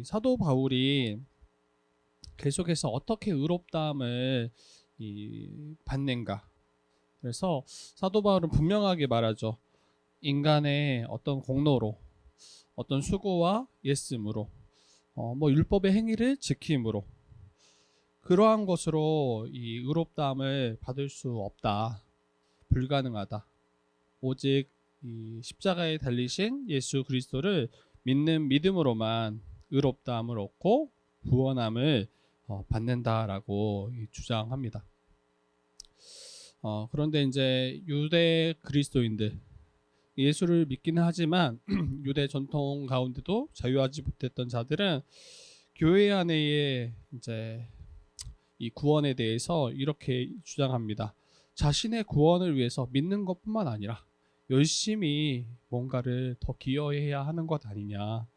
이 사도 바울이 계속해서 어떻게 의롭다함을 받는가. 그래서 사도 바울은 분명하게 말하죠. 인간의 어떤 공로로, 어떤 수고와 예씀으로, 율법의 행위를 지킴으로, 그러한 것으로 이 의롭다함을 받을 수 없다. 불가능하다. 오직 이 십자가에 달리신 예수 그리스도를 믿는 믿음으로만 의롭다함을 얻고 구원함을 받는다라고 주장합니다. 그런데 이제 유대 그리스도인들, 예수를 믿기는 하지만 유대 전통 가운데도 자유하지 못했던 자들은 교회 안에 이제 이 구원에 대해서 이렇게 주장합니다. 자신의 구원을 위해서 믿는 것뿐만 아니라 열심히 뭔가를 더 기여해야 하는 것 아니냐.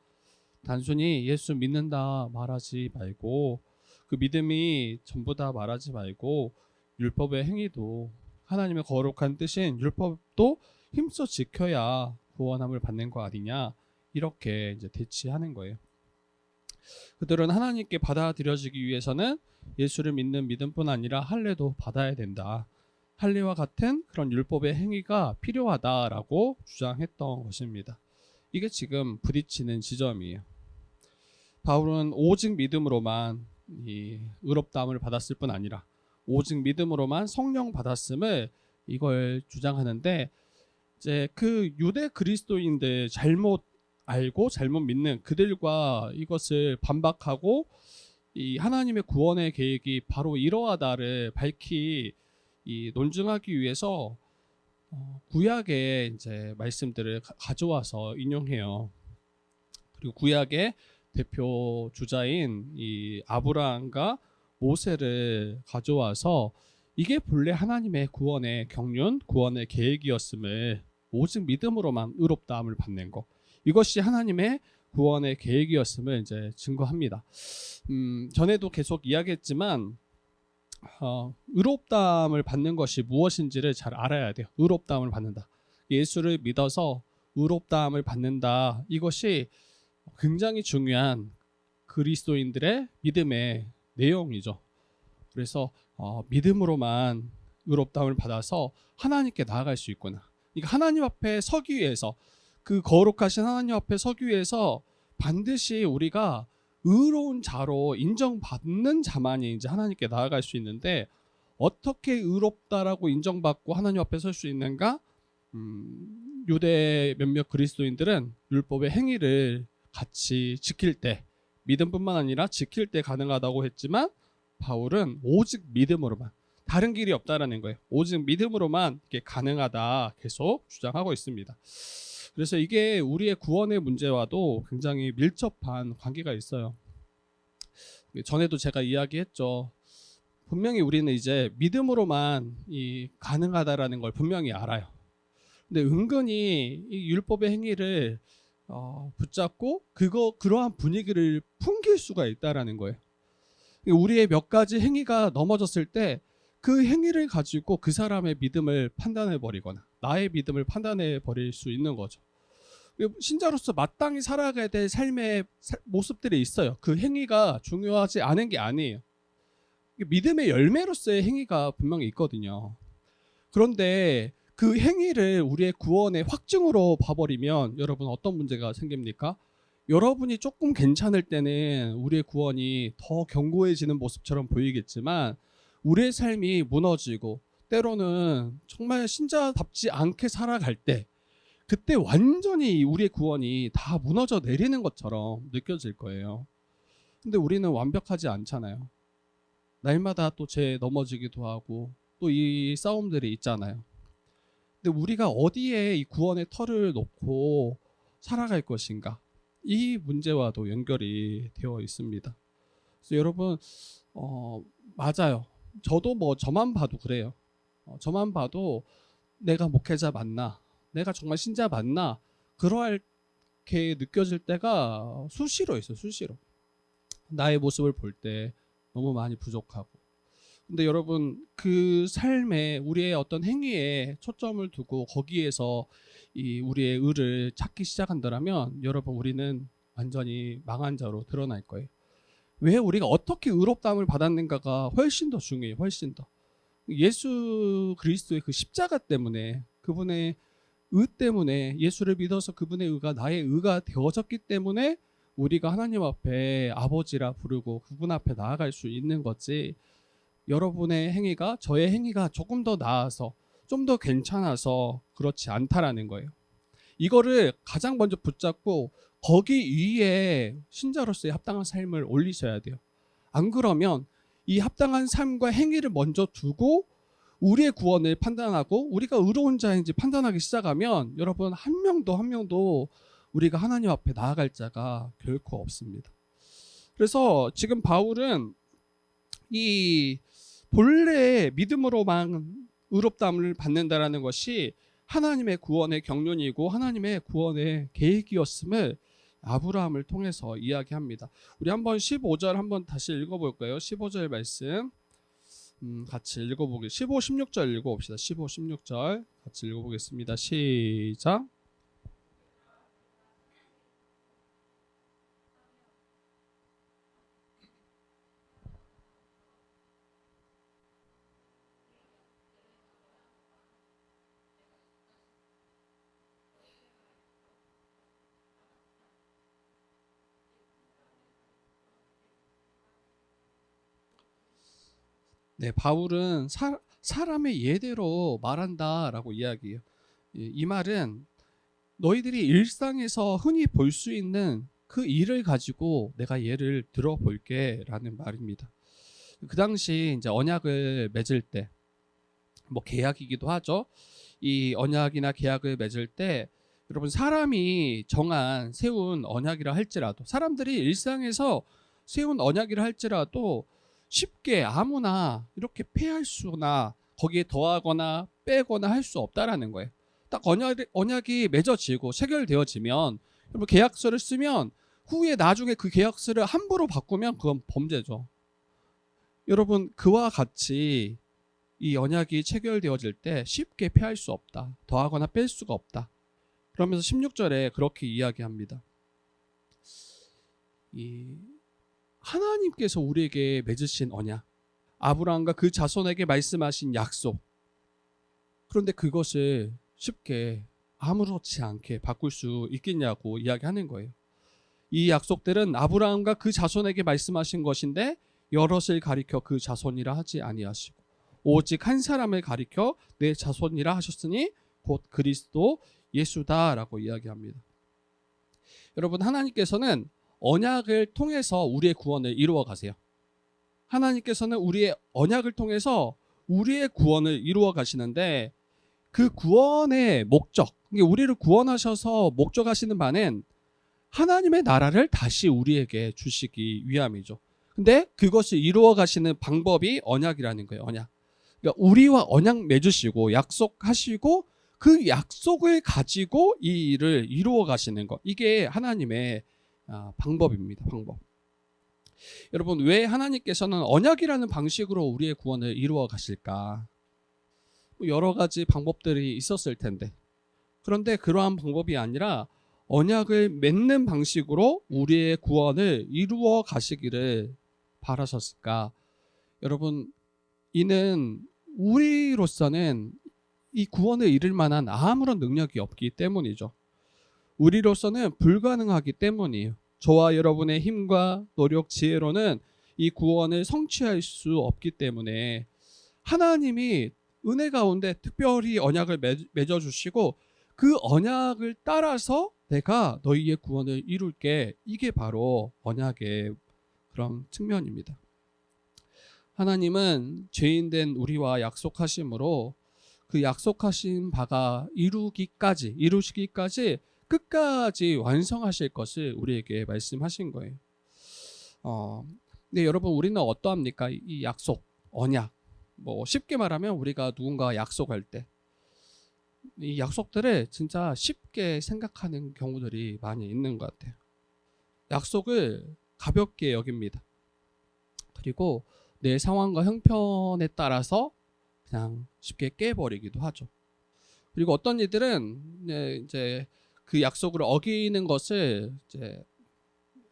단순히 예수 믿는다 말하지 말고, 그 믿음이 전부다 말하지 말고, 율법의 행위도, 하나님의 거룩한 뜻인 율법도 힘써 지켜야 구원함을 받는 거 아니냐, 이렇게 이제 대치하는 거예요. 그들은 하나님께 받아들여지기 위해서는 예수를 믿는 믿음뿐 아니라 할례도 받아야 된다. 할례와 같은 그런 율법의 행위가 필요하다라고 주장했던 것입니다. 이게 지금 부딪히는 지점이에요. 바울은 오직 믿음으로만 이 의롭다함을 받았을 뿐 아니라 오직 믿음으로만 성령 받았음을 이걸 주장하는데, 이제 그 유대 그리스도인들 잘못 알고 잘못 믿는 그들과 이것을 반박하고 이 하나님의 구원의 계획이 바로 이러하다를 밝히 논증하기 위해서 구약의 이제 말씀들을 가져와서 인용해요. 그리고 구약의 대표 주자인 이 아브라함과 모세를 가져와서 이게 본래 하나님의 구원의 경륜, 구원의 계획이었음을 오직 믿음으로만 의롭다함을 받는 것, 이것이 하나님의 구원의 계획이었음을 이제 증거합니다. 전에도 계속 이야기했지만 의롭다함을 받는 것이 무엇인지를 잘 알아야 돼요. 의롭다함을 받는다, 예수를 믿어서 의롭다함을 받는다, 이것이 굉장히 중요한 그리스도인들의 믿음의 내용이죠. 그래서 믿음으로만 의롭다함을 받아서 하나님께 나아갈 수 있구나. 그러니까 하나님 앞에 서기 위해서, 그 거룩하신 하나님 앞에 서기 위해서 반드시 우리가 의로운 자로 인정받는 자만이 이제 하나님께 나아갈 수 있는데, 어떻게 의롭다라고 인정받고 하나님 앞에 설 수 있는가? 유대 몇몇 그리스도인들은 율법의 행위를 같이 지킬 때, 믿음뿐만 아니라 지킬 때 가능하다고 했지만, 바울은 오직 믿음으로만, 다른 길이 없다라는 거예요. 오직 믿음으로만 이게 가능하다 계속 주장하고 있습니다. 그래서 이게 우리의 구원의 문제와도 굉장히 밀접한 관계가 있어요. 전에도 제가 이야기했죠. 분명히 우리는 이제 믿음으로만 가능하다라는 걸 분명히 알아요. 근데 은근히 이 율법의 행위를 붙잡고 그러한 분위기를 풍길 수가 있다라는 거예요. 우리의 몇 가지 행위가 넘어졌을 때 그 행위를 가지고 그 사람의 믿음을 판단해 버리거나 나의 믿음을 판단해 버릴 수 있는 거죠. 신자로서 마땅히 살아가야 될 삶의 모습들이 있어요. 그 행위가 중요하지 않은 게 아니에요. 믿음의 열매로서의 행위가 분명히 있거든요. 그런데 그 행위를 우리의 구원의 확증으로 봐버리면 여러분 어떤 문제가 생깁니까? 여러분이 조금 괜찮을 때는 우리의 구원이 더 견고해지는 모습처럼 보이겠지만, 우리의 삶이 무너지고 때로는 정말 신자답지 않게 살아갈 때, 그때 완전히 우리의 구원이 다 무너져 내리는 것처럼 느껴질 거예요. 근데 우리는 완벽하지 않잖아요. 날마다 또 넘어지기도 하고 또 이 싸움들이 있잖아요. 근데 우리가 어디에 이 구원의 터를 놓고 살아갈 것인가, 이 문제와도 연결이 되어 있습니다. 그래서 여러분 맞아요. 저도 저만 봐도 그래요. 저만 봐도 내가 목회자 맞나, 내가 정말 신자 맞나, 그렇게 느껴질 때가 수시로 있어요. 수시로 나의 모습을 볼 때 너무 많이 부족하고. 근데 여러분, 그 삶에 우리의 어떤 행위에 초점을 두고 거기에서 우리의 의를 찾기 시작한다면, 여러분 우리는 완전히 망한 자로 드러날 거예요. 왜 우리가 어떻게 의롭다함을 받았는가가 훨씬 더 중요해요. 훨씬 더. 예수 그리스도의 그 십자가 때문에, 그분의 의 때문에, 예수를 믿어서 그분의 의가 나의 의가 되어졌기 때문에 우리가 하나님 앞에 아버지라 부르고 그분 앞에 나아갈 수 있는 거지, 여러분의 행위가, 저의 행위가 조금 더 나아서 좀 더 괜찮아서 그렇지 않다라는 거예요. 이거를 가장 먼저 붙잡고 거기 위에 신자로서의 합당한 삶을 올리셔야 돼요. 안 그러면 이 합당한 삶과 행위를 먼저 두고 우리의 구원을 판단하고 우리가 의로운 자인지 판단하기 시작하면 여러분, 한 명도 우리가 하나님 앞에 나아갈 자가 결코 없습니다. 그래서 지금 바울은 이 본래 믿음으로만 의롭다함을 받는다라는 것이 하나님의 구원의 경륜이고 하나님의 구원의 계획이었음을 아브라함을 통해서 이야기합니다. 우리 한번 15절 한번 다시 읽어볼까요? 15절 말씀 같이 읽어보기. 15, 16절 읽어봅시다. 15, 16절 같이 읽어보겠습니다. 시작. 네, 바울은 사람의 예대로 말한다라고 이야기해요. 이 말은 너희들이 일상에서 흔히 볼 수 있는 그 일을 가지고 내가 예를 들어볼게 라는 말입니다. 그 당시 이제 언약을 맺을 때, 뭐 계약이기도 하죠. 이 언약이나 계약을 맺을 때 여러분, 사람이 세운 언약이라 할지라도, 사람들이 일상에서 세운 언약이라 할지라도 쉽게 아무나 이렇게 폐할 수나 거기에 더하거나 빼거나 할 수 없다라는 거예요. 딱 언약이 맺어지고 체결되어지면, 여러분, 계약서를 쓰면 후에 나중에 그 계약서를 함부로 바꾸면 그건 범죄죠. 여러분, 그와 같이 이 언약이 체결되어질 때 쉽게 폐할 수 없다, 더하거나 뺄 수가 없다. 그러면서 16절에 그렇게 이야기합니다. 이 하나님께서 우리에게 맺으신 언약, 아브라함과 그 자손에게 말씀하신 약속, 그런데 그것을 쉽게 아무렇지 않게 바꿀 수 있겠냐고 이야기하는 거예요. 이 약속들은 아브라함과 그 자손에게 말씀하신 것인데 여럿을 가리켜 그 자손이라 하지 아니하시고 오직 한 사람을 가리켜 내 자손이라 하셨으니 곧 그리스도 예수다라고 이야기합니다. 여러분, 하나님께서는 언약을 통해서 우리의 구원을 이루어 가세요. 하나님께서는 우리의 언약을 통해서 우리의 구원을 이루어 가시는데, 그 구원의 목적, 우리를 구원하셔서 목적하시는 바는 하나님의 나라를 다시 우리에게 주시기 위함이죠. 근데 그것을 이루어 가시는 방법이 언약이라는 거예요. 언약. 그러니까 우리와 언약 맺으시고 약속하시고 그 약속을 가지고 이 일을 이루어 가시는 것, 이게 하나님의 방법입니다. 방법. 여러분, 왜 하나님께서는 언약이라는 방식으로 우리의 구원을 이루어 가실까? 여러 가지 방법들이 있었을 텐데, 그런데 그러한 방법이 아니라 언약을 맺는 방식으로 우리의 구원을 이루어 가시기를 바라셨을까? 여러분, 이는 우리로서는 이 구원을 이룰 만한 아무런 능력이 없기 때문이죠. 우리로서는 불가능하기 때문이에요. 저와 여러분의 힘과 노력, 지혜로는 이 구원을 성취할 수 없기 때문에 하나님이 은혜 가운데 특별히 언약을 맺어주시고 그 언약을 따라서 내가 너희의 구원을 이룰게, 이게 바로 언약의 그런 측면입니다. 하나님은 죄인된 우리와 약속하심으로 그 약속하신 바가 이루시기까지 끝까지 완성하실 것을 우리에게 말씀하신 거예요. 근데 여러분, 우리는 어떠합니까? 이 약속, 언약, 쉽게 말하면 우리가 누군가 약속할 때 이 약속들을 진짜 쉽게 생각하는 경우들이 많이 있는 것 같아요. 약속을 가볍게 여깁니다. 그리고 내 상황과 형편에 따라서 그냥 쉽게 깨버리기도 하죠. 그리고 어떤 이들은 이제 그 약속을 어기는 것을 이제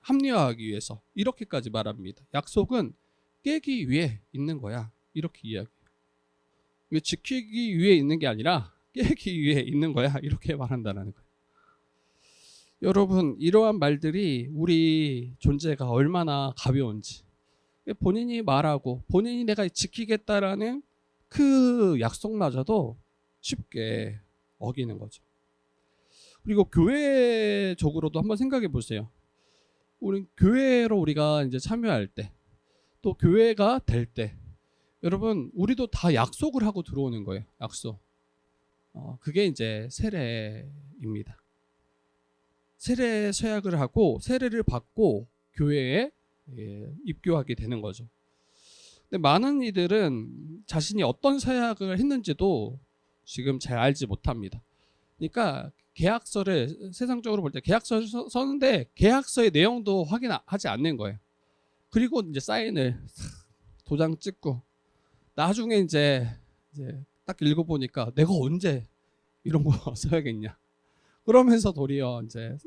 합리화하기 위해서 이렇게까지 말합니다. 약속은 깨기 위해 있는 거야. 이렇게 이야기해요. 이게 지키기 위해 있는 게 아니라 깨기 위해 있는 거야. 이렇게 말한다는 거예요. 여러분, 이러한 말들이 우리 존재가 얼마나 가벼운지, 본인이 말하고 본인이 내가 지키겠다라는 그 약속마저도 쉽게 어기는 거죠. 그리고 교회적으로도 한번 생각해 보세요. 우리 교회로 우리가 이제 참여할 때, 또 교회가 될 때, 여러분 우리도 다 약속을 하고 들어오는 거예요. 약속. 그게 이제 세례입니다. 세례 서약을 하고 세례를 받고 교회에 입교하게 되는 거죠. 근데 많은 이들은 자신이 어떤 서약을 했는지도 지금 잘 알지 못합니다. 그러니까 계약서를 세상적으로 볼 때 계약서를 썼는데 계약서의 내용도 확인하지 않는 거예요. 그리고 이제 사인을 도장 찍고 나중에 이제 딱 읽어보니까 내가 언제 이런 거 써야겠냐. 그러면서 도리어 이제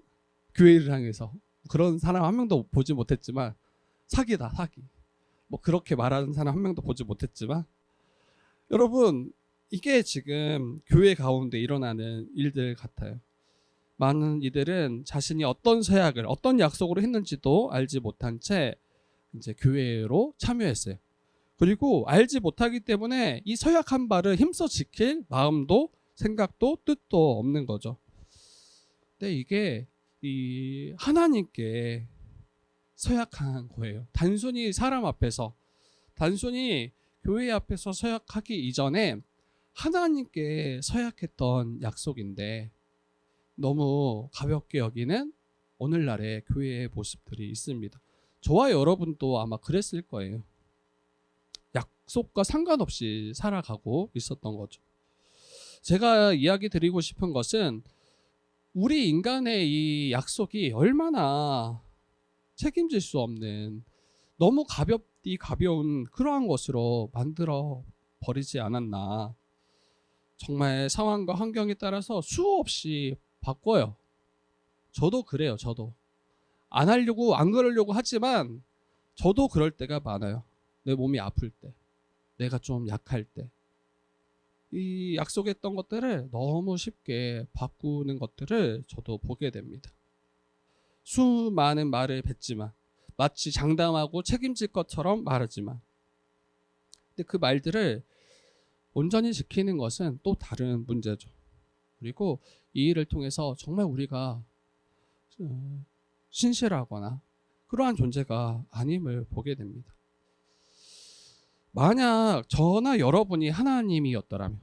교회를 향해서 그런 사람 한 명도 보지 못했지만 사기다, 사기. 뭐 그렇게 말하는 사람 한 명도 보지 못했지만 여러분 이게 지금 교회 가운데 일어나는 일들 같아요. 많은 이들은 자신이 어떤 서약을 어떤 약속으로 했는지도 알지 못한 채 이제 교회로 참여했어요. 그리고 알지 못하기 때문에 이 서약한 바를 힘써 지킬 마음도 생각도 뜻도 없는 거죠. 근데 이게 이 하나님께 서약한 거예요. 단순히 사람 앞에서, 단순히 교회 앞에서 서약하기 이전에 하나님께 서약했던 약속인데 너무 가볍게 여기는 오늘날의 교회의 모습들이 있습니다. 저와 여러분도 아마 그랬을 거예요. 약속과 상관없이 살아가고 있었던 거죠. 제가 이야기 드리고 싶은 것은 우리 인간의 이 약속이 얼마나 책임질 수 없는 너무 가벼운 그러한 것으로 만들어 버리지 않았나. 정말 상황과 환경에 따라서 수없이 바꿔요. 저도 그래요. 저도 안 하려고 안 그러려고 하지만 저도 그럴 때가 많아요. 내 몸이 아플 때, 내가 좀 약할 때, 이 약속했던 것들을 너무 쉽게 바꾸는 것들을 저도 보게 됩니다. 수많은 말을 뱉지만 마치 장담하고 책임질 것처럼 말하지만 근데 그 말들을 온전히 지키는 것은 또 다른 문제죠. 그리고 이 일을 통해서 정말 우리가 신실하거나 그러한 존재가 아님을 보게 됩니다. 만약 저나 여러분이 하나님이었더라면,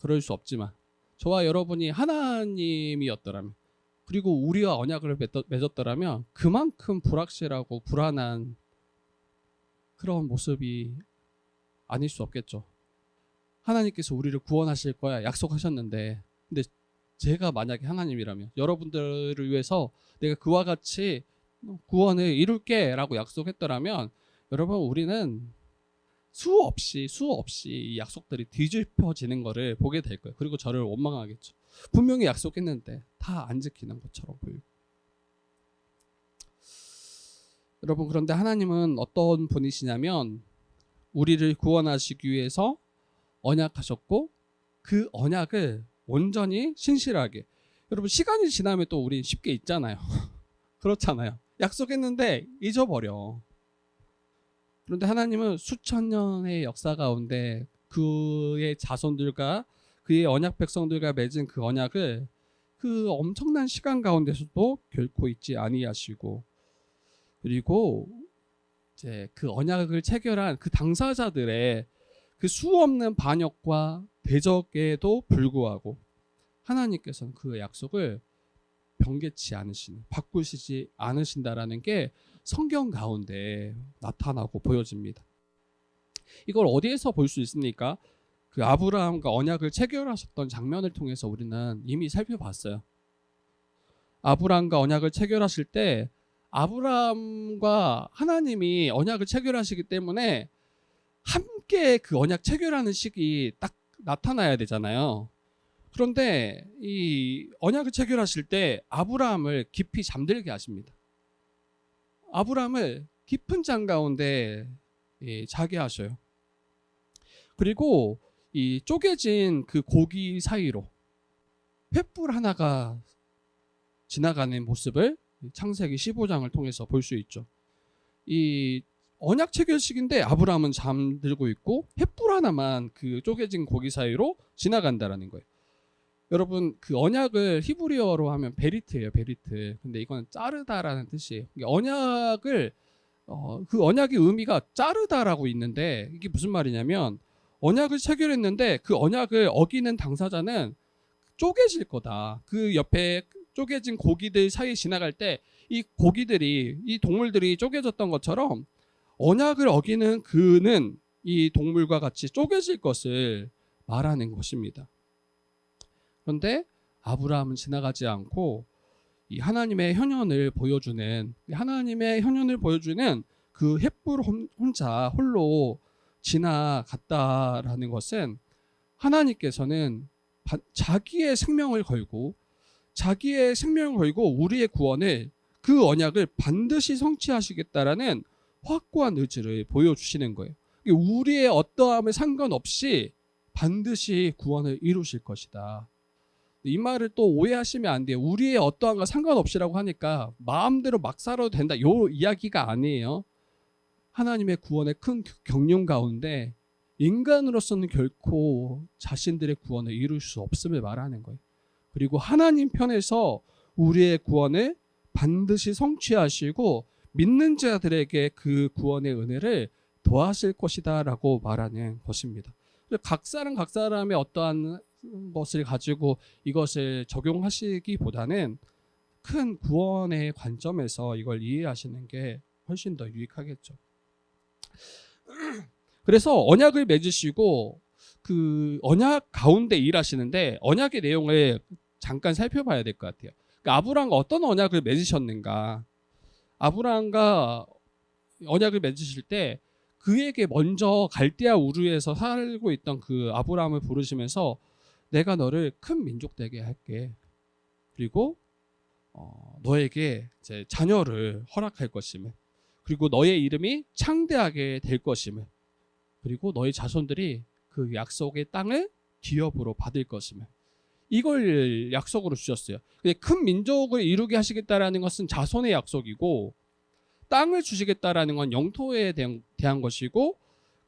그럴 수 없지만 저와 여러분이 하나님이었더라면, 그리고 우리와 언약을 맺었더라면 그만큼 불확실하고 불안한 그런 모습이 아닐 수 없겠죠. 하나님께서 우리를 구원하실 거야 약속하셨는데, 근데 제가 만약에 하나님이라면 여러분들을 위해서 내가 그와 같이 구원을 이룰게 라고 약속했더라면 여러분 우리는 수없이 이 약속들이 뒤집혀지는 거를 보게 될 거예요. 그리고 저를 원망하겠죠. 분명히 약속했는데 다 안 지키는 것처럼 보이고. 여러분 그런데 하나님은 어떤 분이시냐면 우리를 구원하시기 위해서 언약하셨고 그 언약을 온전히 신실하게, 여러분 시간이 지나면 또 우린 쉽게 잊잖아요. 그렇잖아요. 약속했는데 잊어버려. 그런데 하나님은 수천 년의 역사 가운데 그의 자손들과 그의 언약 백성들과 맺은 그 언약을 그 엄청난 시간 가운데서도 결코 잊지 아니하시고, 그리고 이제 그 언약을 체결한 그 당사자들의 그 수없는 반역과 대적에도 불구하고 하나님께서는 그 약속을 변개치 않으시는, 바꾸시지 않으신다라는 게 성경 가운데 나타나고 보여집니다. 이걸 어디에서 볼 수 있습니까? 그 아브라함과 언약을 체결하셨던 장면을 통해서 우리는 이미 살펴봤어요. 아브라함과 언약을 체결하실 때 아브라함과 하나님이 언약을 체결하시기 때문에 함께 그 언약 체결하는 시기 딱 나타나야 되잖아요. 그런데 이 언약을 체결하실 때 아브라함을 깊이 잠들게 하십니다. 아브라함을 깊은 잔 가운데 자게 하셔요. 그리고 이 쪼개진 그 고기 사이로 횃불 하나가 지나가는 모습을 창세기 15장을 통해서 볼 수 있죠. 이 언약 체결식인데 아브라함은 잠들고 있고 횃불 하나만 그 쪼개진 고기 사이로 지나간다라는 거예요. 여러분, 그 언약을 히브리어로 하면 베리트예요, 베리트. 근데 이건 자르다라는 뜻이에요. 언약을 그 언약의 의미가 자르다라고 있는데, 이게 무슨 말이냐면 언약을 체결했는데 그 언약을 어기는 당사자는 쪼개질 거다. 그 옆에 쪼개진 고기들 사이 지나갈 때 이 고기들이, 이 동물들이 쪼개졌던 것처럼 언약을 어기는 그는 이 동물과 같이 쪼개질 것을 말하는 것입니다. 그런데 아브라함은 지나가지 않고 이 하나님의 현현을 보여주는 그 횃불 혼자 홀로 지나갔다라는 것은 하나님께서는 자기의 생명을 걸고 우리의 구원을, 그 언약을 반드시 성취하시겠다라는 확고한 의지를 보여주시는 거예요. 우리의 어떠함에 상관없이 반드시 구원을 이루실 것이다. 이 말을 또 오해하시면 안 돼요. 우리의 어떠함과 상관없이라고 하니까 마음대로 막 살아도 된다, 이 이야기가 아니에요. 하나님의 구원의 큰 경륜 가운데 인간으로서는 결코 자신들의 구원을 이룰 수 없음을 말하는 거예요. 그리고 하나님 편에서 우리의 구원을 반드시 성취하시고 믿는 자들에게 그 구원의 은혜를 더하실 것이다 라고 말하는 것입니다. 각 사람의 어떠한 것을 가지고 이것을 적용하시기보다는 큰 구원의 관점에서 이걸 이해하시는 게 훨씬 더 유익하겠죠. 그래서 언약을 맺으시고 그 언약 가운데 일하시는데, 언약의 내용을 잠깐 살펴봐야 될 것 같아요. 그러니까 아브라함과 어떤 언약을 맺으셨는가. 아브라함과 언약을 맺으실 때 그에게 먼저 갈대아 우르에서 살고 있던 그 아브라함을 부르시면서 내가 너를 큰 민족 되게 할게. 그리고 너에게 이제 자녀를 허락할 것임을. 그리고 너의 이름이 창대하게 될 것임을. 그리고 너의 자손들이 그 약속의 땅을 기업으로 받을 것임을. 이걸 약속으로 주셨어요. 근데 큰 민족을 이루게 하시겠다라는 것은 자손의 약속이고, 땅을 주시겠다라는 건 영토에 대한 것이고,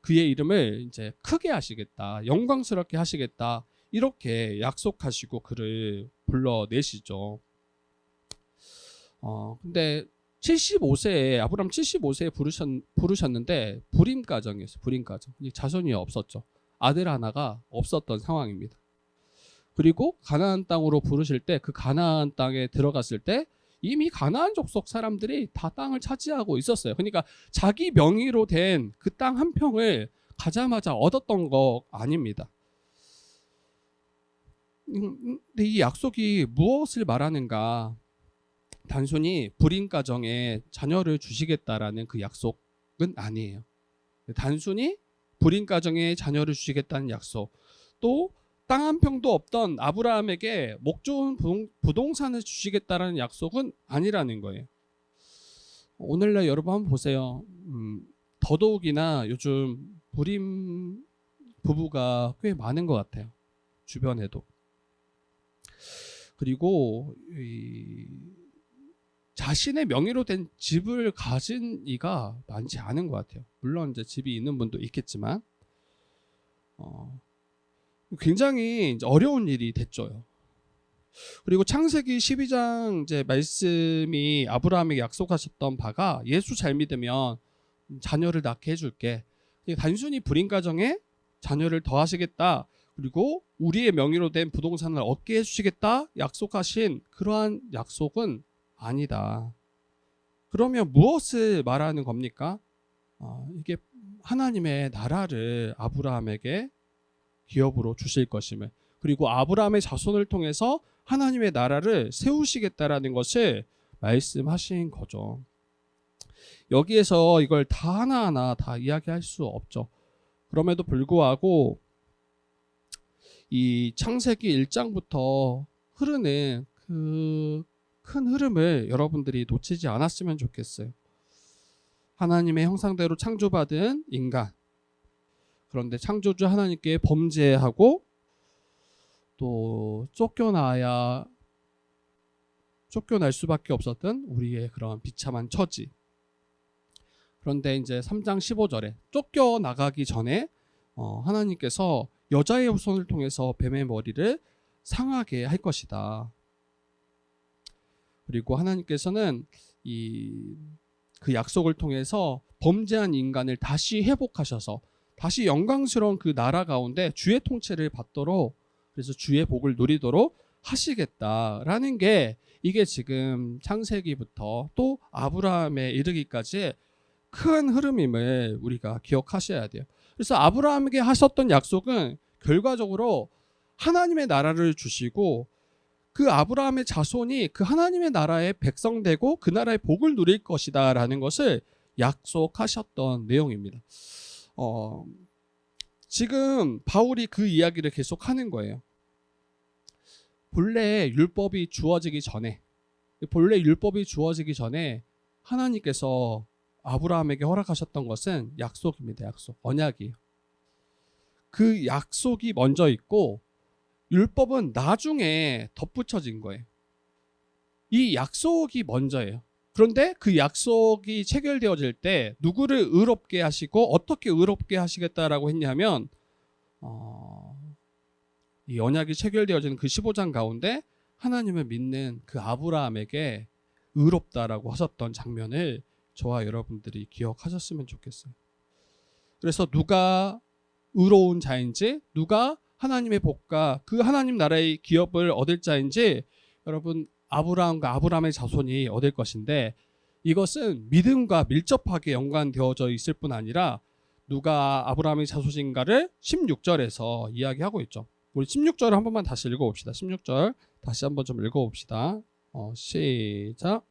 그의 이름을 이제 크게 하시겠다, 영광스럽게 하시겠다, 이렇게 약속하시고 그를 불러내시죠. 근데 75세에 아브라함 75세에 부르셨는데 불임 가정이었어요. 불임 가정. 자손이 없었죠. 아들 하나가 없었던 상황입니다. 그리고 가나안 땅으로 부르실 때, 그 가나안 땅에 들어갔을 때 이미 가나안 족속 사람들이 다 땅을 차지하고 있었어요. 그러니까 자기 명의로 된 그 땅 한 평을 가자마자 얻었던 거 아닙니다. 근데 이 약속이 무엇을 말하는가? 단순히 불임 가정에 자녀를 주시겠다라는 그 약속은 아니에요. 단순히 불임 가정에 자녀를 주시겠다는 약속, 또 땅 한 평도 없던 아브라함에게 목 좋은 부동산을 주시겠다라는 약속은 아니라는 거예요. 오늘날 여러분 한번 보세요. 더더욱이나 요즘 불임 부부가 꽤 많은 것 같아요. 주변에도. 그리고 자신의 명의로 된 집을 가진 이가 많지 않은 것 같아요. 물론 이제 집이 있는 분도 있겠지만 굉장히 이제 어려운 일이 됐죠. 그리고 창세기 12장 이제 말씀이 아브라함에게 약속하셨던 바가, 예수 잘 믿으면 자녀를 낳게 해줄게. 단순히 불임 가정에 자녀를 더하시겠다, 그리고 우리의 명의로 된 부동산을 얻게 해주시겠다 약속하신 그러한 약속은 아니다. 그러면 무엇을 말하는 겁니까? 이게 하나님의 나라를 아브라함에게 기업으로 주실 것임을, 그리고 아브라함의 자손을 통해서 하나님의 나라를 세우시겠다라는 것을 말씀하신 거죠. 여기에서 이걸 다 하나하나 다 이야기할 수 없죠. 그럼에도 불구하고 이 창세기 1장부터 흐르는 그 큰 흐름을 여러분들이 놓치지 않았으면 좋겠어요. 하나님의 형상대로 창조받은 인간. 그런데 창조주 하나님께 범죄하고 또 쫓겨날 수밖에 없었던 우리의 그런 비참한 처지. 그런데 이제 3장 15절에 쫓겨나가기 전에 하나님께서 여자의 후손을 통해서 뱀의 머리를 상하게 할 것이다. 그리고 하나님께서는 그 약속을 통해서 범죄한 인간을 다시 회복하셔서 다시 영광스러운 그 나라 가운데 주의 통치를 받도록, 그래서 주의 복을 누리도록 하시겠다라는 게, 이게 지금 창세기부터 또 아브라함에 이르기까지 큰 흐름임을 우리가 기억하셔야 돼요. 그래서 아브라함에게 하셨던 약속은 결과적으로 하나님의 나라를 주시고 그 아브라함의 자손이 그 하나님의 나라의 백성 되고 그 나라의 복을 누릴 것이다 라는 것을 약속하셨던 내용입니다. 지금 바울이 그 이야기를 계속하는 거예요. 본래 율법이 주어지기 전에 하나님께서 아브라함에게 허락하셨던 것은 약속입니다. 약속, 언약이에요. 그 약속이 먼저 있고 율법은 나중에 덧붙여진 거예요. 이 약속이 먼저예요. 그런데 그 약속이 체결되어질 때 누구를 의롭게 하시고 어떻게 의롭게 하시겠다라고 했냐면 이 언약이 체결되어지는 그 15장 가운데 하나님을 믿는 그 아브라함에게 의롭다라고 하셨던 장면을 저와 여러분들이 기억하셨으면 좋겠어요. 그래서 누가 의로운 자인지, 누가 하나님의 복과 그 하나님 나라의 기업을 얻을 자인지 여러분 아브라함과 아브라함의 자손이 얻을 것인데, 이것은 믿음과 밀접하게 연관되어져 있을 뿐 아니라 누가 아브라함의 자손인가를 16절에서 이야기하고 있죠. 우리 16절을 한 번만 다시 읽어봅시다. 16절 다시 한번 좀 읽어봅시다. 시작.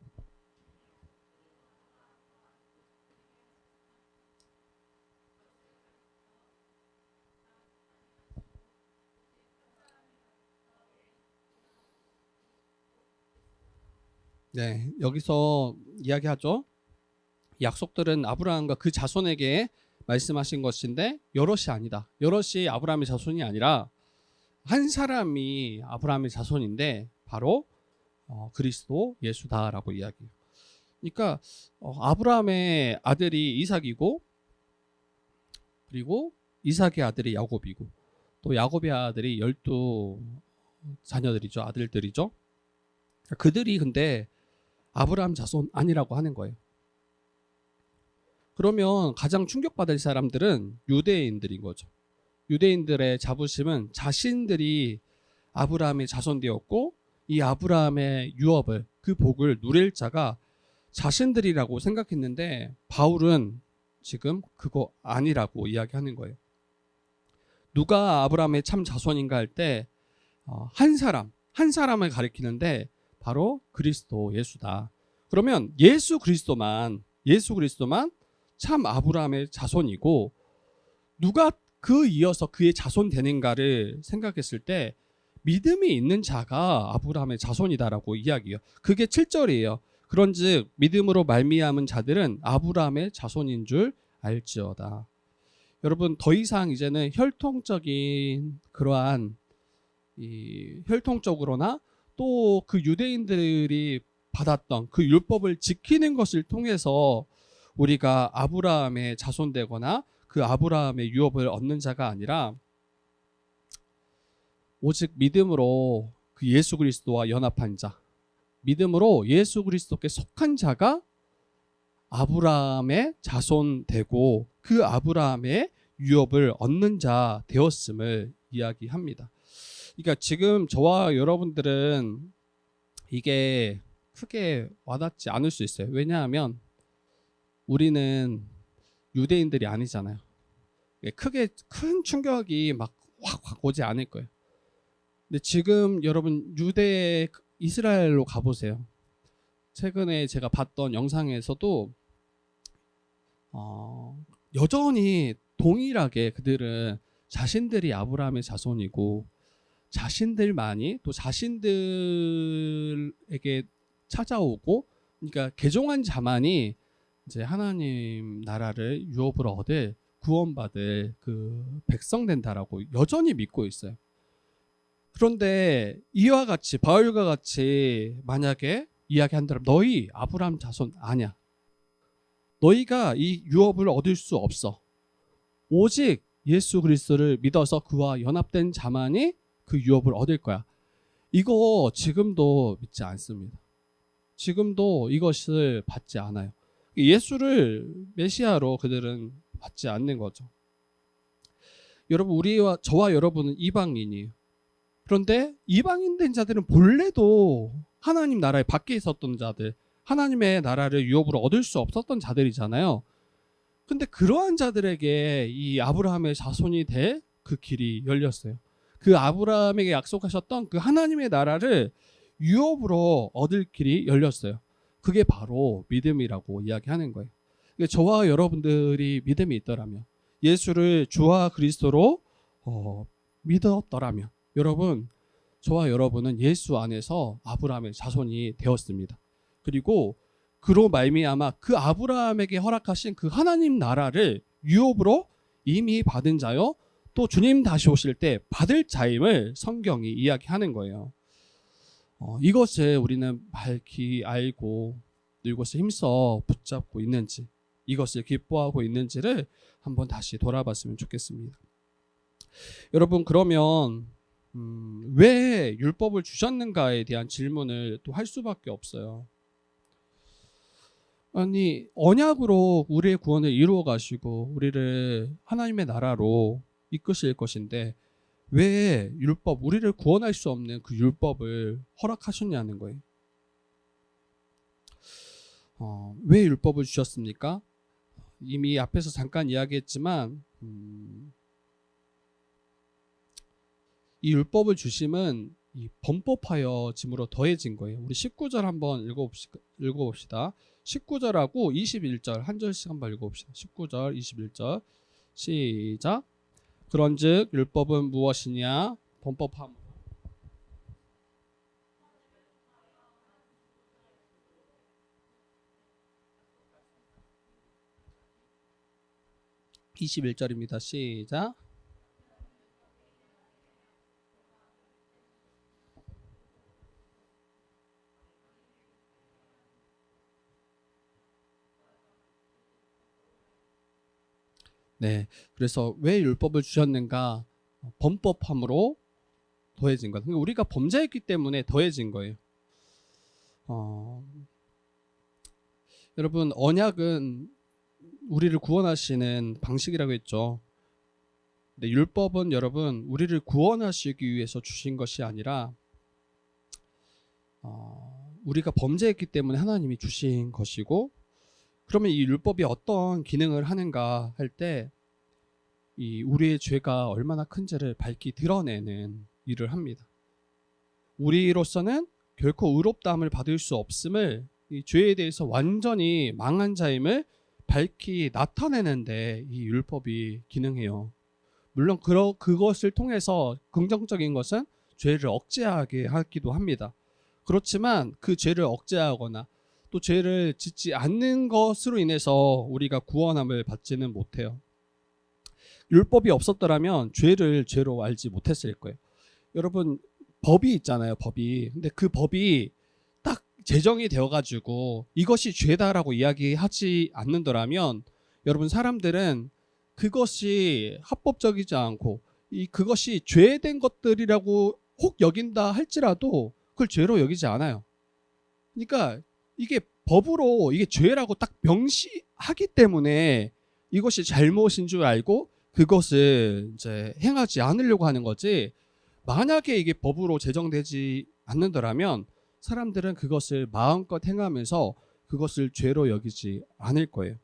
네, 여기서 이야기하죠. 약속들은 아브라함과 그 자손에게 말씀하신 것인데 여럿이 아니다. 여럿이 아브라함의 자손이 아니라 한 사람이 아브라함의 자손인데 바로 그리스도 예수다라고 이야기해요. 그러니까 아브라함의 아들이 이삭이고, 그리고 이삭의 아들이 야곱이고, 또 야곱의 아들이 12자녀들이죠. 아들들이죠. 그들이 근데 아브라함 자손 아니라고 하는 거예요. 그러면 가장 충격받을 사람들은 유대인들인 거죠. 유대인들의 자부심은 자신들이 아브라함의 자손되었고 이 아브라함의 유업을, 그 복을 누릴 자가 자신들이라고 생각했는데 바울은 지금 그거 아니라고 이야기하는 거예요. 누가 아브라함의 참 자손인가 할 때 한 사람을 가리키는데 바로 그리스도 예수다. 그러면 예수 그리스도만 참 아브라함의 자손이고, 누가 그 이어서 그의 자손 되는가를 생각했을 때 믿음이 있는 자가 아브라함의 자손이다라고 이야기해요. 그게 7절이에요. 그런즉 믿음으로 말미암은 자들은 아브라함의 자손인 줄 알지어다. 여러분, 더 이상 이제는 혈통적인 그러한 혈통적으로나 또 그 유대인들이 받았던 그 율법을 지키는 것을 통해서 우리가 아브라함의 자손되거나 그 아브라함의 유업을 얻는 자가 아니라 오직 믿음으로 그 예수 그리스도와 연합한 자, 믿음으로 예수 그리스도께 속한 자가 아브라함의 자손되고 그 아브라함의 유업을 얻는 자 되었음을 이야기합니다. 그러니까 지금 저와 여러분들은 이게 크게 와닿지 않을 수 있어요. 왜냐하면 우리는 유대인들이 아니잖아요. 큰 충격이 막 확 오지 않을 거예요. 근데 지금 여러분 이스라엘로 가보세요. 최근에 제가 봤던 영상에서도 여전히 동일하게 그들은 자신들이 아브라함의 자손이고 자신들만이 또 자신들에게 찾아오고, 그러니까 개종한 자만이 이제 하나님 나라를 유업으로 얻을 구원받을 그 백성 된다라고 여전히 믿고 있어요. 그런데 이와 같이 바울과 같이 만약에 이야기한다면 너희 아브라함 자손 아니야. 너희가 이 유업을 얻을 수 없어. 오직 예수 그리스도를 믿어서 그와 연합된 자만이 그 유업을 얻을 거야. 이거 지금도 믿지 않습니다. 지금도 이것을 받지 않아요. 예수를 메시아로 그들은 받지 않는 거죠. 여러분, 저와 여러분은 이방인이에요. 그런데 이방인 된 자들은 본래도 하나님 나라에 밖에 있었던 자들, 하나님의 나라를 유업으로 얻을 수 없었던 자들이잖아요. 근데 그러한 자들에게 이 아브라함의 자손이 될 그 길이 열렸어요. 그 아브라함에게 약속하셨던 그 하나님의 나라를 유업으로 얻을 길이 열렸어요. 그게 바로 믿음이라고 이야기하는 거예요. 저와 여러분들이 믿음이 있더라면, 예수를 주와 그리스도로 믿었더라면, 여러분, 저와 여러분은 예수 안에서 아브라함의 자손이 되었습니다. 그리고 그로 말미암아 그 아브라함에게 허락하신 그 하나님 나라를 유업으로 이미 받은 자요, 또 주님 다시 오실 때 받을 자임을 성경이 이야기하는 거예요. 이것을 우리는 밝히 알고 이것을 힘써 붙잡고 있는지, 이것을 기뻐하고 있는지를 한번 다시 돌아봤으면 좋겠습니다. 여러분, 그러면 왜 율법을 주셨는가에 대한 질문을 또 할 수밖에 없어요. 아니, 언약으로 우리의 구원을 이루어 가시고 우리를 하나님의 나라로 이끄실 것인데 왜 우리를 구원할 수 없는 그 율법을 허락하셨냐는 거예요. 왜 율법을 주셨습니까? 이미 앞에서 잠깐 이야기했지만 이 율법을 주심은 이 범법하여 짐으로 더해진 거예요. 우리 19절 한번 읽어봅시다. 19절하고 21절 한 절씩 한번 읽어봅시다. 19절, 21절 시작. 그런즉 율법은 무엇이냐? 범법함. (21절입니다) 시작. 네, 그래서 왜 율법을 주셨는가? 범법함으로 더해진 것. 그러니까 우리가 범죄했기 때문에 더해진 거예요. 여러분, 언약은 우리를 구원하시는 방식이라고 했죠. 근데 율법은 여러분 우리를 구원하시기 위해서 주신 것이 아니라 우리가 범죄했기 때문에 하나님이 주신 것이고, 그러면 이 율법이 어떤 기능을 하는가 할 때 이 우리의 죄가 얼마나 큰지를 밝히 드러내는 일을 합니다. 우리로서는 결코 의롭다함을 받을 수 없음을, 이 죄에 대해서 완전히 망한 자임을 밝히 나타내는데 이 율법이 기능해요. 물론 그것을 통해서 긍정적인 것은 죄를 억제하게 하기도 합니다. 그렇지만 그 죄를 억제하거나 또 죄를 짓지 않는 것으로 인해서 우리가 구원함을 받지는 못해요. 율법이 없었더라면 죄를 죄로 알지 못했을 거예요. 여러분, 법이 있잖아요, 법이. 근데 그 법이 딱 제정이 되어가지고 이것이 죄다라고 이야기하지 않는다면, 여러분, 사람들은 그것이 합법적이지 않고 그것이 죄된 것들이라고 혹 여긴다 할지라도 그걸 죄로 여기지 않아요. 그러니까 이게 법으로 이게 죄라고 딱 명시하기 때문에 이것이 잘못인 줄 알고 그것을 이제 행하지 않으려고 하는 거지, 만약에 이게 법으로 제정되지 않는다면 사람들은 그것을 마음껏 행하면서 그것을 죄로 여기지 않을 거예요.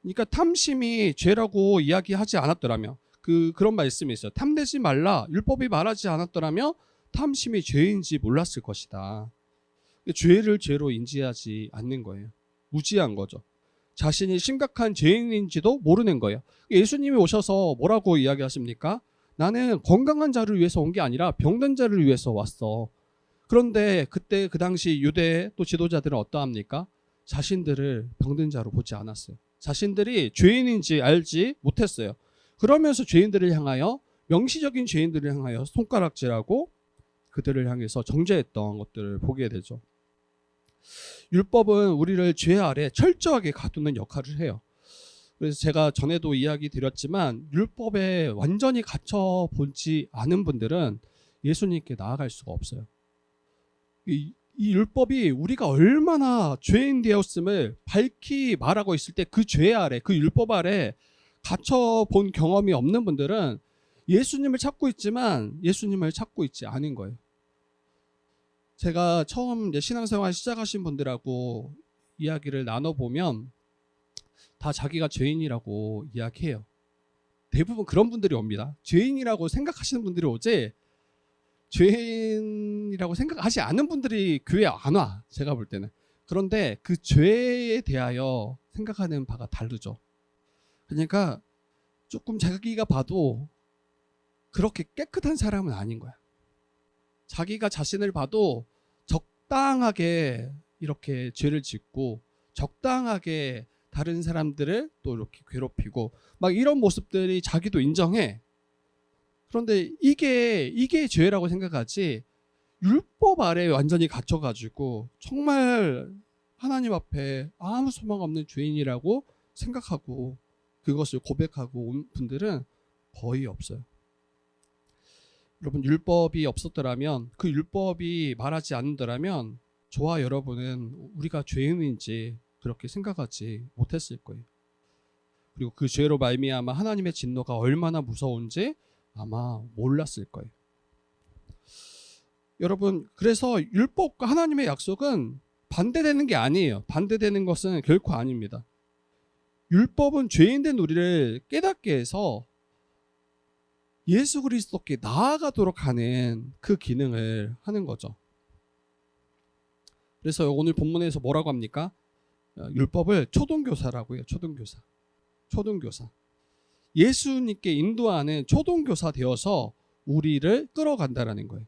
그러니까 탐심이 죄라고 이야기하지 않았더라면, 그런 말씀이 있어요. 탐내지 말라, 율법이 말하지 않았더라면 탐심이 죄인지 몰랐을 것이다. 죄를 죄로 인지하지 않는 거예요. 무지한 거죠. 자신이 심각한 죄인인지도 모르는 거예요. 예수님이 오셔서 뭐라고 이야기하십니까? 나는 건강한 자를 위해서 온 게 아니라 병든 자를 위해서 왔어. 그런데 그때 그 당시 유대 또 지도자들은 어떠합니까? 자신들을 병든 자로 보지 않았어요. 자신들이 죄인인지 알지 못했어요. 그러면서 죄인들을 향하여, 명시적인 죄인들을 향하여 손가락질하고 그들을 향해서 정죄했던 것들을 보게 되죠. 율법은 우리를 죄 아래 철저하게 가두는 역할을 해요. 그래서 제가 전에도 이야기 드렸지만 율법에 완전히 갇혀 보지 않은 분들은 예수님께 나아갈 수가 없어요. 이 율법이 우리가 얼마나 죄인 되었음을 밝히 말하고 있을 때 그 죄 아래, 그 율법 아래 갇혀 본 경험이 없는 분들은 예수님을 찾고 있지만 예수님을 찾고 있지 않은 거예요. 제가 처음 이제 신앙생활 시작하신 분들하고 이야기를 나눠보면 다 자기가 죄인이라고 이야기해요. 대부분 그런 분들이 옵니다. 죄인이라고 생각하시는 분들이 오지 죄인이라고 생각하지 않은 분들이 교회에 안 와. 제가 볼 때는. 그런데 그 죄에 대하여 생각하는 바가 다르죠. 그러니까 조금 자기가 봐도 그렇게 깨끗한 사람은 아닌 거야. 자기가 자신을 봐도 적당하게 이렇게 죄를 짓고 적당하게 다른 사람들을 또 이렇게 괴롭히고 막 이런 모습들이 자기도 인정해. 그런데 이게 죄라고 생각하지 율법 아래 완전히 갇혀가지고 정말 하나님 앞에 아무 소망 없는 죄인이라고 생각하고 그것을 고백하고 온 분들은 거의 없어요. 여러분, 율법이 없었더라면, 그 율법이 말하지 않는다면 저와 여러분은 우리가 죄인인지 그렇게 생각하지 못했을 거예요. 그리고 그 죄로 말미암아 하나님의 진노가 얼마나 무서운지 아마 몰랐을 거예요. 여러분, 그래서 율법과 하나님의 약속은 반대되는 게 아니에요. 반대되는 것은 결코 아닙니다. 율법은 죄인된 우리를 깨닫게 해서 예수 그리스도께 나아가도록 하는 그 기능을 하는 거죠. 그래서 오늘 본문에서 뭐라고 합니까? 율법을 초등교사라고 해요. 초등교사. 예수님께 인도하는 초등교사 되어서 우리를 끌어간다라는 거예요.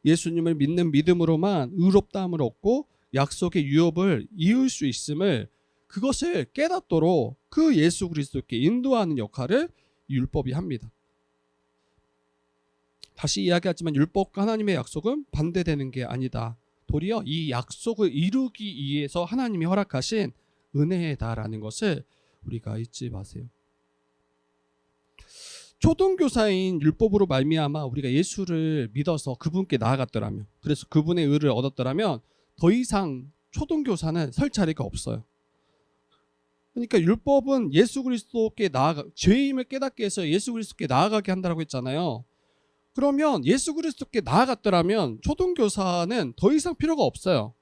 예수님을 믿는 믿음으로만 의롭다함을 얻고 약속의 유업을 이을 수 있음을, 그것을 깨닫도록 그 예수 그리스도께 인도하는 역할을 율법이 합니다. 다시 이야기하지만 율법과 하나님의 약속은 반대되는 게 아니다. 도리어 이 약속을 이루기 위해서 하나님이 허락하신 은혜다라는 것을 우리가 잊지 마세요. 초등교사인 율법으로 말미암아 우리가 예수를 믿어서 그분께 나아갔더라면, 그래서 그분의 의를 얻었더라면 더 이상 초등교사는 설 자리가 없어요. 그러니까 율법은 예수 그리스도께 죄임을 깨닫게 해서 예수 그리스도께 나아가게 한다고 했잖아요. 그러면 예수 그리스도께 나아갔더라면 초등교사는 더 이상 필요가 없어요.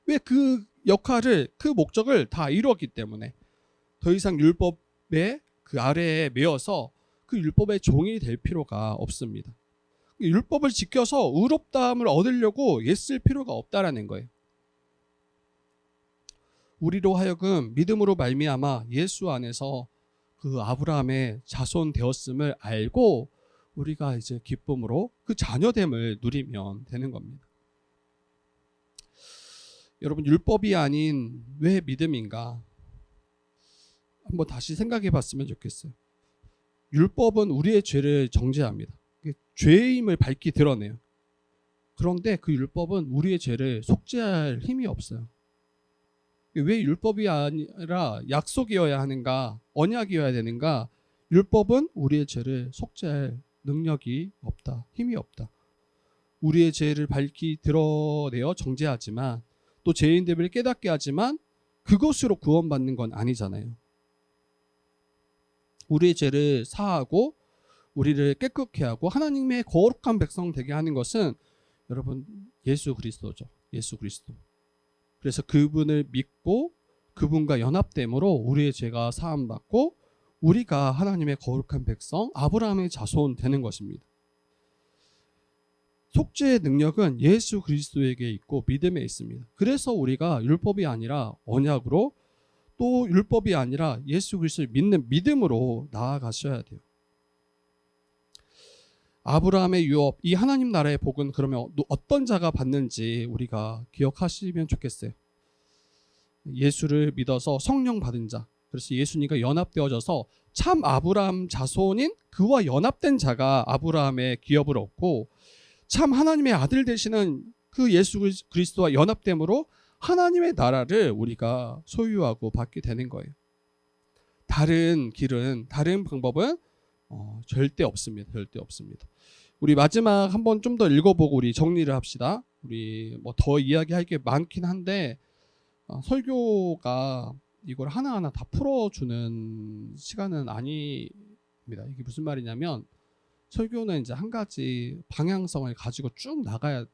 왜? 그 역할을, 그 목적을 다 이루었기 때문에. 더 이상 율법의 그 아래에 매여서 그 율법의 종이 될 필요가 없습니다. 율법을 지켜서 의롭다함을 얻으려고 애쓸 필요가 없다라는 거예요. 우리로 하여금 믿음으로 말미암아 예수 안에서 그 아브라함의 자손 되었음을 알고 우리가 이제 기쁨으로 그 자녀됨을 누리면 되는 겁니다. 여러분, 율법이 아닌 왜 믿음인가? 한번 다시 생각해 봤으면 좋겠어요. 율법은 우리의 죄를 정죄합니다. 죄임을 밝히 드러내요. 그런데 그 율법은 우리의 죄를 속죄할 힘이 없어요. 왜 율법이 아니라 약속이어야 하는가, 언약이어야 되는가? 율법은 우리의 죄를 속죄할 능력이 없다, 힘이 없다. 우리의 죄를 밝히 드러내어 정죄하지만, 또 죄인됨을 깨닫게 하지만 그것으로 구원받는 건 아니잖아요. 우리의 죄를 사하고 우리를 깨끗게 하고 하나님의 거룩한 백성 되게 하는 것은 여러분 예수 그리스도죠. 예수 그리스도. 그래서 그분을 믿고 그분과 연합됨으로 우리의 죄가 사함받고 우리가 하나님의 거룩한 백성, 아브라함의 자손 되는 것입니다. 속죄의 능력은 예수 그리스도에게 있고 믿음에 있습니다. 그래서 우리가 율법이 아니라 언약으로, 또 율법이 아니라 예수 그리스도를 믿는 믿음으로 나아가셔야 돼요. 아브라함의 유업, 이 하나님 나라의 복은 그러면 어떤 자가 받는지 우리가 기억하시면 좋겠어요. 예수를 믿어서 성령 받은 자, 그래서 예수님과 연합되어져서 참 아브라함 자손인 그와 연합된 자가 아브라함의 기업을 얻고 참 하나님의 아들 되시는 그 예수 그리스도와 연합됨으로 하나님의 나라를 우리가 소유하고 받게 되는 거예요. 다른 길은, 다른 방법은 절대 없습니다. 절대 없습니다. 우리 마지막 한번 좀 더 읽어보고 우리 정리를 합시다. 우리 뭐 더 이야기할 게 많긴 한데 설교가 이걸 하나하나 다 풀어주는 시간은 아닙니다. 이게 무슨 말이냐면 설교는 이제 한 가지 방향성을 가지고 쭉 나가야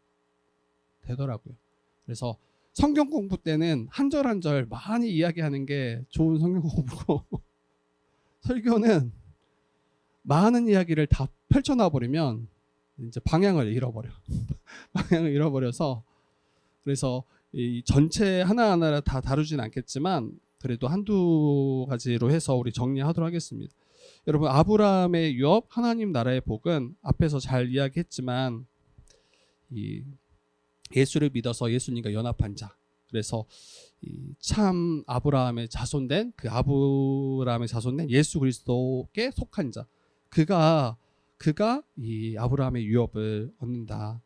되더라고요. 그래서 성경 공부 때는 한 절 한 절 많이 이야기하는 게 좋은 성경 공부고 설교는 많은 이야기를 다 펼쳐놔 버리면 이제 방향을 잃어버려. 방향을 잃어버려서 그래서 이 전체 하나하나를 다 다루진 않겠지만 그래도 한두 가지로 해서 우리 정리하도록 하겠습니다. 여러분, 아브라함의 유업, 하나님 나라의 복은 앞에서 잘 이야기했지만 이 예수를 믿어서 예수님과 연합한 자, 그래서 참 아브라함의 자손된 그 아브라함의 자손된 예수 그리스도께 속한 자, 그가 이 아브라함의 유업을 얻는다.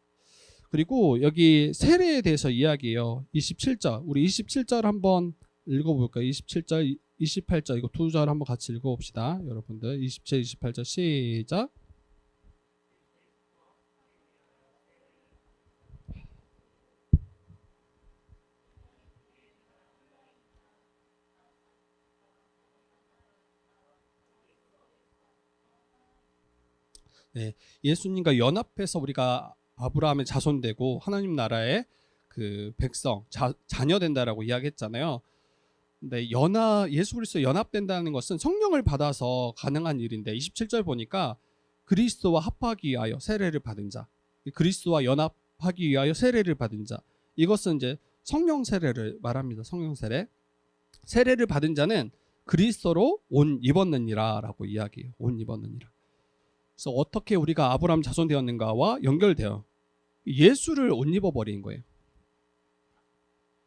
그리고 여기 세례에 대해서 이야기해요. 27절, 우리 27절 한번 읽어볼까요? 27절, 28절 이거 두 절 한번 같이 읽어봅시다. 여러분들 27, 28절 시작. 네, 예수님과 연합해서 우리가 아브라함의 자손되고 하나님 나라의 그 백성, 자녀 된다라고 이야기했잖아요. 근데 예수 그리스도 연합된다는 것은 성령을 받아서 가능한 일인데 27절 보니까 그리스도와 합하기 위하여 세례를 받은 자, 그리스도와 연합하기 위하여 세례를 받은 자, 이것은 이제 성령 세례를 말합니다. 성령 세례. 세례를 받은 자는 그리스도로 옷 입었느니라라고 이야기해요. 옷 입었느니라. 그래서 어떻게 우리가 아브라함 자손 되었는가와 연결되어 예수를 옷 입어버린 거예요.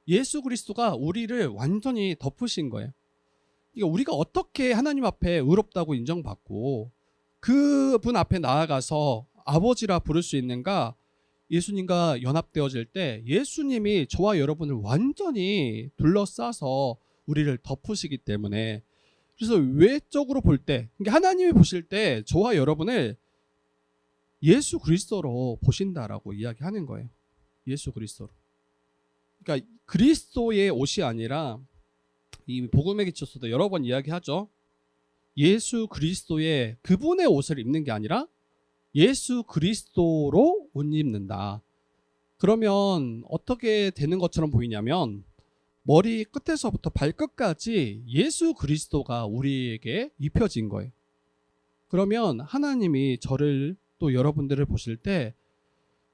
예수 그리스도가 우리를 완전히 덮으신 거예요. 그러니까 우리가 어떻게 하나님 앞에 의롭다고 인정받고 그분 앞에 나아가서 아버지라 부를 수 있는가? 예수님과 연합되어질 때 예수님이 저와 여러분을 완전히 둘러싸서 우리를 덮으시기 때문에, 그래서 외적으로 볼 때, 그러니까 하나님이 보실 때 저와 여러분을 예수 그리스도로 보신다라고 이야기하는 거예요. 예수 그리스도로. 그러니까 그리스도의 옷이 아니라, 이 복음의 기초서도 여러 번 이야기하죠. 예수 그리스도의 그분의 옷을 입는 게 아니라 예수 그리스도로 옷 입는다. 그러면 어떻게 되는 것처럼 보이냐면 머리 끝에서부터 발끝까지 예수 그리스도가 우리에게 입혀진 거예요. 그러면 하나님이 저를 또 여러분들을 보실 때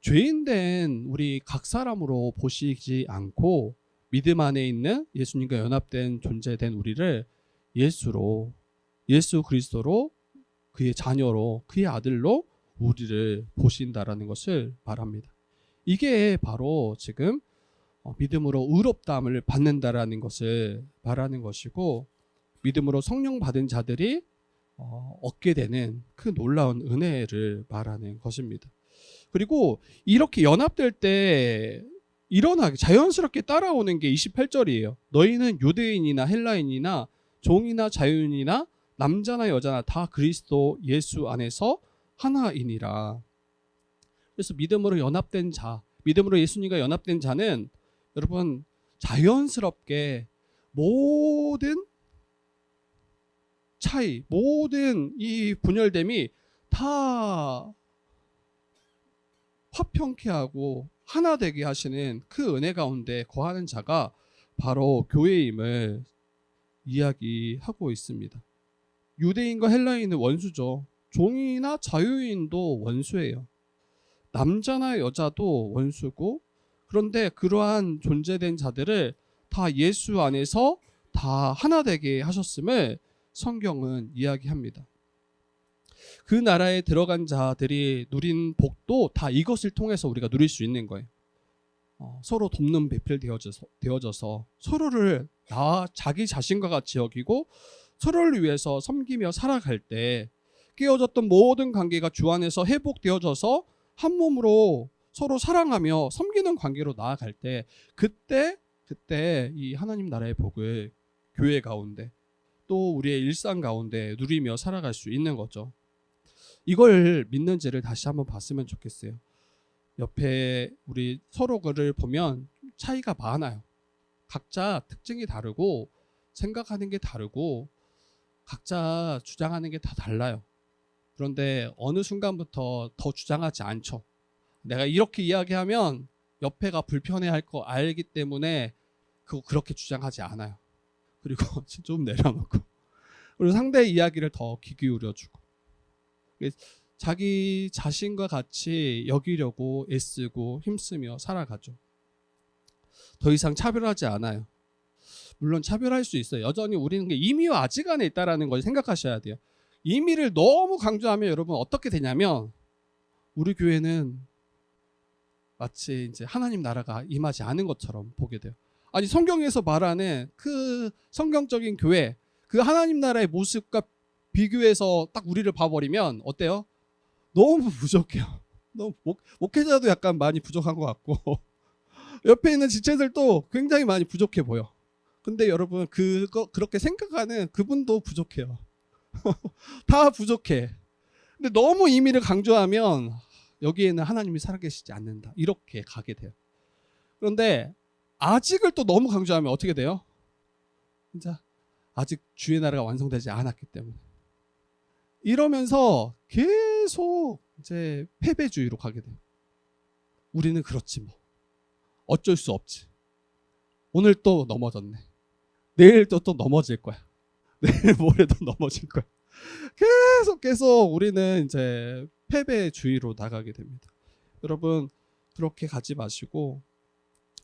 죄인된 우리 각 사람으로 보시지 않고 믿음 안에 있는 예수님과 연합된 존재된 우리를 예수 그리스도로, 그의 자녀로, 그의 아들로 우리를 보신다라는 것을 말합니다. 이게 바로 지금 믿음으로 의롭다함을 받는다라는 것을 말하는 것이고, 믿음으로 성령 받은 자들이 얻게 되는 그 놀라운 은혜를 말하는 것입니다. 그리고 이렇게 연합될 때 일어나게 자연스럽게 따라오는 게 28절이에요. 너희는 유대인이나 헬라인이나 종이나 자유인이나 남자나 여자나 다 그리스도 예수 안에서 하나이니라. 그래서 믿음으로 연합된 자, 믿음으로 예수님과 연합된 자는 여러분 자연스럽게 모든 차이, 모든 이 분열됨이 다 화평케 하고 하나 되게 하시는 그 은혜 가운데 거하는 자가 바로 교회임을 이야기하고 있습니다. 유대인과 헬라인은 원수죠. 종이나 자유인도 원수예요. 남자나 여자도 원수고, 그런데 그러한 존재된 자들을 다 예수 안에서 다 하나 되게 하셨음을 성경은 이야기합니다. 그 나라에 들어간 자들이 누린 복도 다 이것을 통해서 우리가 누릴 수 있는 거예요. 서로 돕는 배필 되어져서 서로를 자기 자신과 같이 여기고 서로를 위해서 섬기며 살아갈 때 깨어졌던 모든 관계가 주 안에서 회복되어져서 한 몸으로 서로 사랑하며 섬기는 관계로 나아갈 때 그때 이 하나님 나라의 복을 교회 가운데 또 우리의 일상 가운데 누리며 살아갈 수 있는 거죠. 이걸 믿는지를 다시 한번 봤으면 좋겠어요. 옆에 우리 서로를 보면 차이가 많아요. 각자 특징이 다르고 생각하는 게 다르고 각자 주장하는 게 다 달라요. 그런데 어느 순간부터 더 주장하지 않죠. 내가 이렇게 이야기하면 옆에가 불편해할 거 알기 때문에 그렇게 주장하지 않아요. 그리고 좀 내려놓고 그리고 상대의 이야기를 더 귀 기울여주고 자기 자신과 같이 여기려고 애쓰고 힘쓰며 살아가죠. 더 이상 차별하지 않아요. 물론 차별할 수 있어요. 여전히 우리는 임의와 아직 안에 있다는 걸 생각하셔야 돼요. 임의를 너무 강조하면 여러분 어떻게 되냐면 우리 교회는 마치 이제 하나님 나라가 임하지 않은 것처럼 보게 돼요. 아니 성경에서 말하는 그 성경적인 교회, 그 하나님 나라의 모습과 비교해서 딱 우리를 봐버리면 어때요? 너무 부족해요. 너무 목회자도 약간 많이 부족한 것 같고 옆에 있는 지체들도 굉장히 많이 부족해 보여. 근데 여러분 그렇게 생각하는 그분도 부족해요. 다 부족해. 근데 너무 임의를 강조하면 여기에는 하나님이 살아계시지 않는다. 이렇게 가게 돼요. 그런데 아직을 또 너무 강조하면 어떻게 돼요? 진짜 아직 주의 나라가 완성되지 않았기 때문에. 이러면서 계속 이제 패배주의로 가게 돼요. 우리는 그렇지 뭐. 어쩔 수 없지. 오늘 또 넘어졌네. 내일 또 넘어질 거야. 내일 모레도 넘어질 거야. 계속 우리는 이제 패배주의로 나가게 됩니다. 여러분 그렇게 가지 마시고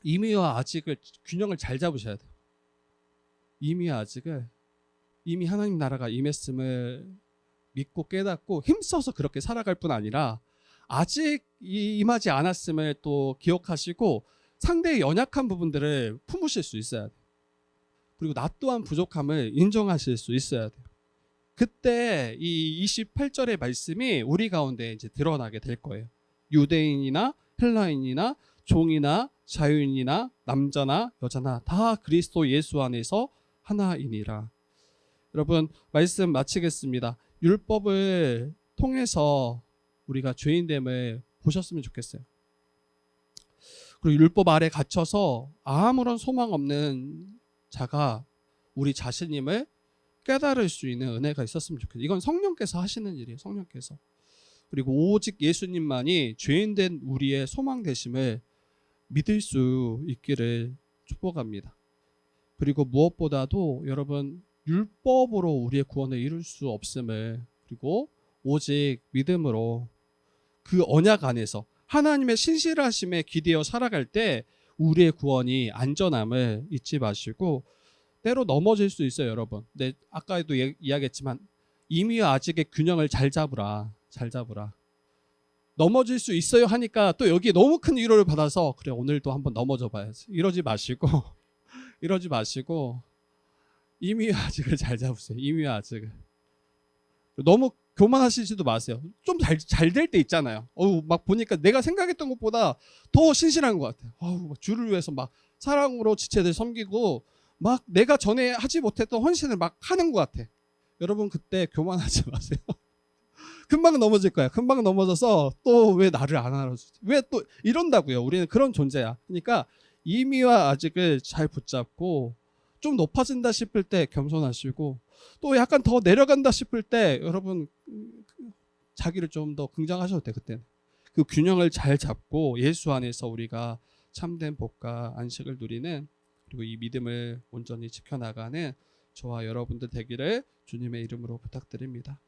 임의와 아직을 균형을 잘 잡으셔야 돼요. 임의와 아직을 이미 하나님 나라가 임했음을 믿고 깨닫고 힘써서 그렇게 살아갈 뿐 아니라 아직 임하지 않았음을 또 기억하시고 상대의 연약한 부분들을 품으실 수 있어야 돼요. 그리고 나 또한 부족함을 인정하실 수 있어야 돼요. 그때 이 28절의 말씀이 우리 가운데 이제 드러나게 될 거예요. 유대인이나 헬라인이나 종이나 자유인이나 남자나 여자나 다 그리스도 예수 안에서 하나이니라. 여러분 말씀 마치겠습니다. 율법을 통해서 우리가 죄인됨을 보셨으면 좋겠어요. 그리고 율법 아래 갇혀서 아무런 소망 없는 자가 우리 자신임을 깨달을 수 있는 은혜가 있었으면 좋겠어요. 이건 성령께서 하시는 일이에요. 성령께서. 그리고 오직 예수님만이 죄인된 우리의 소망 되심을 믿을 수 있기를 축복합니다. 그리고 무엇보다도 여러분 율법으로 우리의 구원을 이룰 수 없음을 그리고 오직 믿음으로 그 언약 안에서 하나님의 신실하심에 기대어 살아갈 때 우리의 구원이 안전함을 잊지 마시고 때로 넘어질 수 있어요, 여러분. 근데 아까도 이야기했지만 임의와 아직의 균형을 잘 잡으라. 넘어질 수 있어요 하니까 또 여기에 너무 큰 위로를 받아서 그래 오늘도 한번 넘어져 봐야지. 이러지 마시고 임의와 아직을 잘 잡으세요. 임의와 아직을. 너무 교만하시지도 마세요. 좀 잘 될 때 있잖아요. 막 보니까 내가 생각했던 것보다 더 신실한 것 같아요. 막 주를 위해서 막 사랑으로 지체들 섬기고 막 내가 전에 하지 못했던 헌신을 막 하는 것 같아. 여러분 그때 교만하지 마세요. 금방 넘어질 거야. 금방 넘어져서 또 왜 나를 안 알아주지? 왜 또 이런다고요. 우리는 그런 존재야. 그러니까 임의와 아직을 잘 붙잡고 좀 높아진다 싶을 때 겸손하시고 또 약간 더 내려간다 싶을 때 여러분 자기를 좀 더 긍정하셔도 돼. 그때는 그 균형을 잘 잡고 예수 안에서 우리가 참된 복과 안식을 누리는 그리고 이 믿음을 온전히 지켜나가는 저와 여러분들 되기를 주님의 이름으로 부탁드립니다.